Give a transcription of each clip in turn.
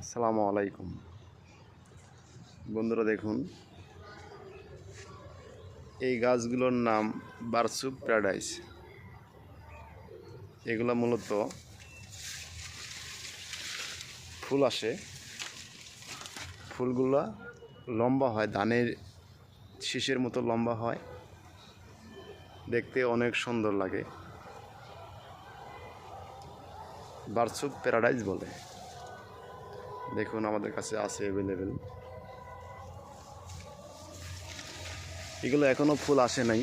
আসসালামু আলাইকুম বন্ধুরা, দেখুন এই গাছগুলোর নাম বারসুব প্যারাডাইস। এগুলো মূলত ফুল আসে, ফুলগুলো লম্বা হয়, ধানের শীষের মতো লম্বা হয়, দেখতে অনেক সুন্দর লাগে। বারসুব প্যারাডাইস বলে। দেখুন আমাদের কাছে আছে অ্যাভেলেবেল। এগুলো এখনো ফুল আসে নাই,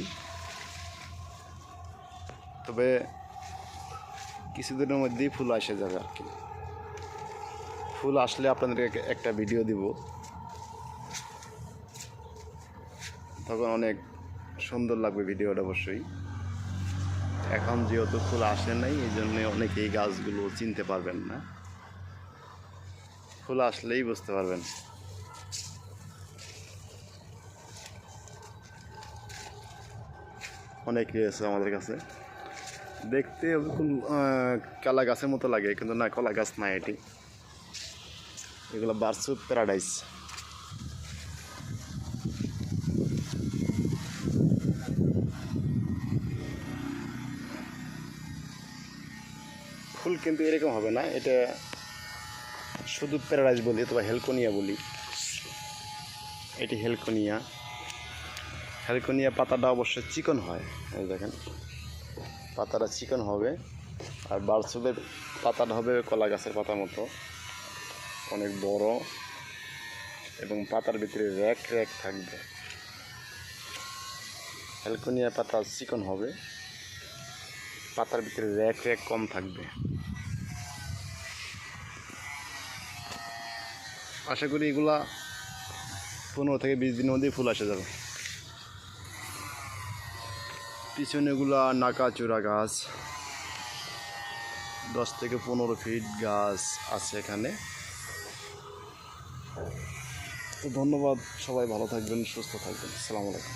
তবে কিছুদিনের মধ্যেই ফুল এসে যাবে আর কি। ফুল আসলে আপনাদেরকে একটা ভিডিও দিব, তখন অনেক সুন্দর লাগবে ভিডিওটা অবশ্যই। এখন যেহেতু ফুল আসে নাই, এই জন্য অনেকেই গাছগুলো চিনতে পারবেন না। ফুল আসলেই বুঝতে পারবেন। অনেক রয়েছে আমাদের কাছে, দেখতে কলা গাছের মতো লাগে, কিন্তু না, কলা গাছ না এটি। এগুলো বারসুব প্যারাডাইস। ফুল কিন্তু এরকম হবে না, এটা শুধু প্যারাডাইস বলি অথবা হেলকোনিয়া বলি। এটি হেলকোনিয়া। হেলকোনিয়া পাতাটা অবশ্য চিকন হয়, এই দেখেন পাতাটা চিকন হবে। আর বারসুবের পাতাটা হবে কলা গাছের পাতার মতো, অনেক বড়, এবং পাতার ভিতরে র্যাক র্যাক থাকবে। হেলকোনিয়া পাতা চিকন হবে, পাতার ভিতরে র্যাক র্যাক কম থাকবে। আশা করি এগুলা 15 থেকে 20 দিনের মধ্যেই ফুল আসে যাবে। পিছনে এগুলা নাকাচূড়া গাছ, 10 থেকে 15 ফিট গাছ আছে এখানে। তো ধন্যবাদ, সবাই ভালো থাকবেন, সুস্থ থাকবেন। আসসালামু আলাইকুম।